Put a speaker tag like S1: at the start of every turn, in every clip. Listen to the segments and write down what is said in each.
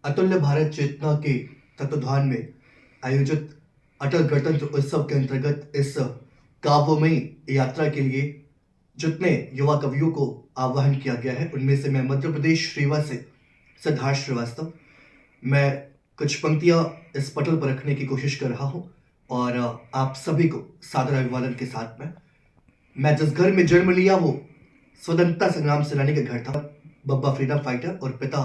S1: अतुल्य भारत चेतना के तत्वाधान में आयोजित अटल गणतंत्र उत्सव के अंतर्गत इस काव्यमयी यात्रा के लिए जितने युवा कवियों को आह्वान किया गया है, उनमें से मैं मध्य प्रदेश रीवा से सिद्धार्थ श्रीवास्तव, मैं कुछ पंक्तियां इस पटल पर रखने की कोशिश कर रहा हूं और आप सभी को सादर अभिवादन के साथ में, मैं जिस घर में जन्म लिया वो स्वतंत्रता संग्राम सेनानी का घर था। बब्बा फ्रीडम फाइटर और पिता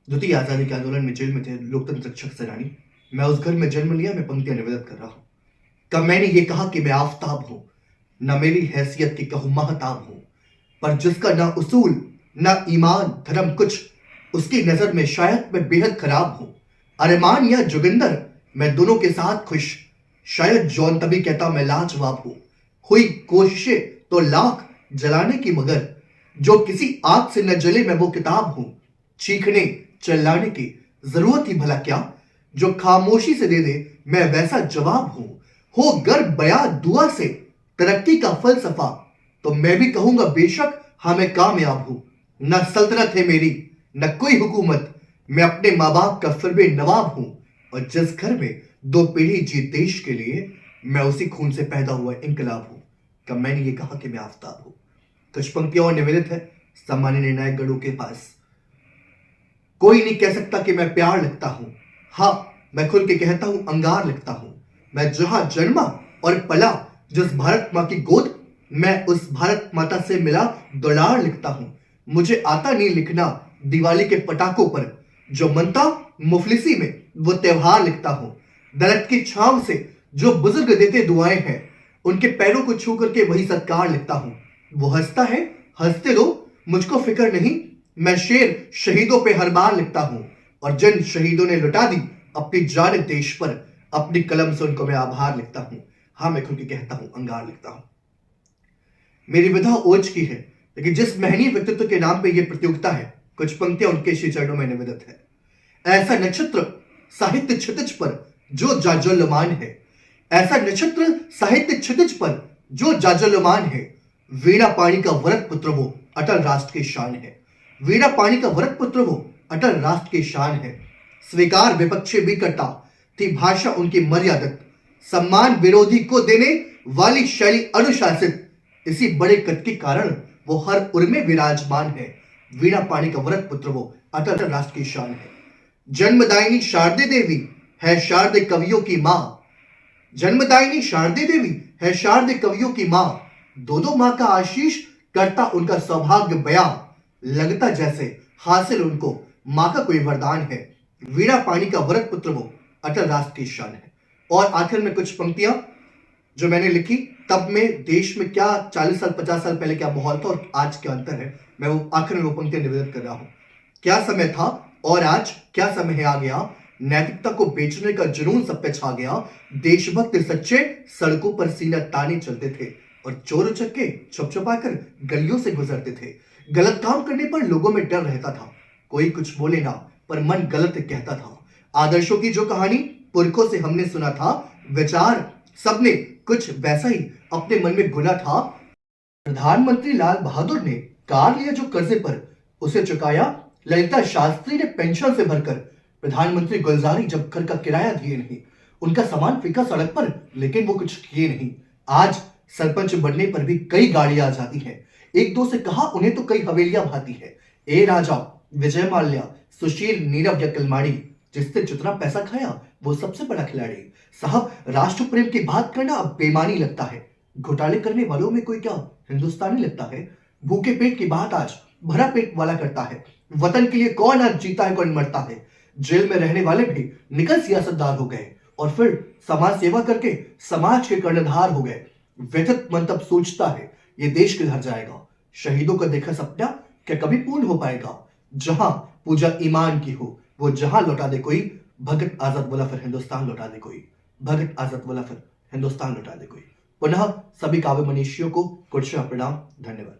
S1: द्वितीय आजादी के आंदोलन में जेल में थे, लोकतंत्र रक्षक सेनानी। मैं उस घर में जन्म लिया, मैं पंक्तियां निवेदन कर रहा हूं। कब मैंने ये कहा कि मैं आफताब हूं, न मेरी हैसियत की कहूं महताब हूं, पर जिसका ना उसूल ना ईमान धर्म कुछ, उसकी नजर में शायद मैं बेहद खराब हूं। अरमान या जोगिंदर, मैं दोनों के साथ खुश, शायद जौन तभी कहता मैं लाजवाब हूं। हुई कोशिशें तो लाख जलाने की, मगर जो किसी आग से न जले मैं वो किताब हूं। चीखने चिल्लाने की जरूरत ही भला क्या, जो खामोशी से दे दे मैं वैसा जवाब हूं। हो गर्व बया दुआ से तरक्की का फलसफा, तो मैं भी कहूंगा बेशक हाँ मैं कामयाब हूं। न सल्तनत है मेरी न कोई हुकूमत, मैं अपने माँ बाप का फिर भी नवाब हूं। और जिस घर में दो पीढ़ी जी देश के लिए, मैं उसी खून से पैदा हुआ इनकलाब हूं। कब मैंने ये कहा कि मैं आफताब हूं। कुछ पंक्तियां और निवेदित है सम्मानित निर्णायक गणों के पास। कोई नहीं कह सकता कि मैं प्यार लिखता हूं, हाँ मैं खुल के कहता हूं अंगार लिखता हूं। मैं जहां जन्मा और पला जिस भारत मां की गोद, मैं उस भारत माता से मिला दुलार लिखता हूं। मुझे आता नहीं लिखना दिवाली के पटाखों पर, जो मनता मुफलिसी में वो त्योहार लिखता हूं। दरख्त की छांव से जो बुजुर्ग देते दुआएं हैं, उनके पैरों को छू करके वही सत्कार लिखता हूं। वो हंसता है हंसते दो, मुझको फिक्र नहीं, मैं शेर शहीदों पे हर बार लिखता हूं। और जिन शहीदों ने लुटा दी अपनी जान देश पर, अपनी कलम से उनको मैं आभार लिखता हूं। हाँ मैं खुद के कहता हूं अंगार लिखता हूं। मेरी विधा ओज की है, लेकिन जिस महनीय व्यक्तित्व के नाम पे ये प्रतियोगिता है, कुछ पंक्तियां उनके श्री चरणों में निवेदित है। ऐसा नक्षत्र साहित्य क्षितिज पर जो जाज्वल्यमान है, ऐसा नक्षत्र साहित्य क्षितिज पर जो जाज्वल्यमान है। वीणा पाणी का वरद पुत्र वो अटल राष्ट्र की शान है। वीणा पाणी का वरद पुत्र वो अटल राष्ट्र की शान है। स्वीकार विपक्षी भी करता थी भाषा उनकी मर्यादित, सम्मान विरोधी को देने वाली शैली अनुशासित। इसी बड़े कद के कारण वो हर उर में विराजमान है। वीणा पाणी का वरद पुत्र वो अटल राष्ट्र की शान है। जन्मदायिनी शारदे देवी है शारदे कवियों की मां। जन्मदायिनी शारदे देवी है शारदे कवियों की मां। दो मां का आशीष करता उनका सौभाग्य बयां, लगता जैसे हासिल उनको मां का कोई वरदान है। वीणा पाणी का वरद पुत्र वो अटल राष्ट्र की शान है। और आखिर में कुछ पंक्तियां जो मैंने लिखी, तब में देश में क्या 40 साल 50 साल पहले क्या माहौल था और आज क्या अंतर है, मैं वो आखिर में वो पंक्तियां निवेदित कर रहा हूं। क्या समय था और आज क्या समय आ गया, नैतिकता को बेचने का जुनून सब पे छा गया। देशभक्त सच्चे सड़कों पर सीना ताने चलते थे, और चोर उचक्के छुप छुपाकर गलियों से गुजरते थे। गलत काम करने पर लोगों में डर रहता था, कोई कुछ बोले ना पर मन गलत कहता था। आदर्शों की जो कहानी पुरखों से हमने सुना था, विचार सबने कुछ वैसा ही अपने मन में गुना था। प्रधानमंत्री लाल बहादुर ने कार लिया जो कर्जे पर, उसे चुकाया ललिता शास्त्री ने पेंशन से भरकर। प्रधानमंत्री गुलजारी जब घर का किराया दिए नहीं, उनका सामान फेंका सड़क पर, लेकिन वो कुछ किए नहीं। आज सरपंच बनने पर भी कई गाड़ियां आ जाती हैं, एक दो से कहा उन्हें तो कई हवेलियां भाती है। ए राजा विजय माल्या सुशील नीरव या कलमाड़ी, जिसने जितना पैसा खाया वो सबसे बड़ा खिलाड़ी। साहब राष्ट्र प्रेम की बात करना अब बेईमानी लगता है, घोटाले करने वालों में कोई क्या हिंदुस्तानी लगता है। भूखे पेट की बात आज भरा पेट वाला करता है। वतन के लिए कौन आज जीता है कौन मरता है। जेल में रहने वाले भी निकल सियासतदार हो गए, और फिर समाज सेवा करके समाज के कर्णधार हो गए। व्यथित मन तब सोचता है ये देश किधर जाएगा। शहीदों का देखा सपना क्या कभी पूर्ण हो पाएगा। जहां पूजा ईमान की हो वो जहां लौटा दे कोई, भगत आजाद बोला फिर हिंदुस्तान लौटा दे कोई। भगत आजाद बोला फिर हिंदुस्तान लौटा दे कोई। पुनः सभी काव्य मनीषियों को कुर्शा प्रणाम, धन्यवाद।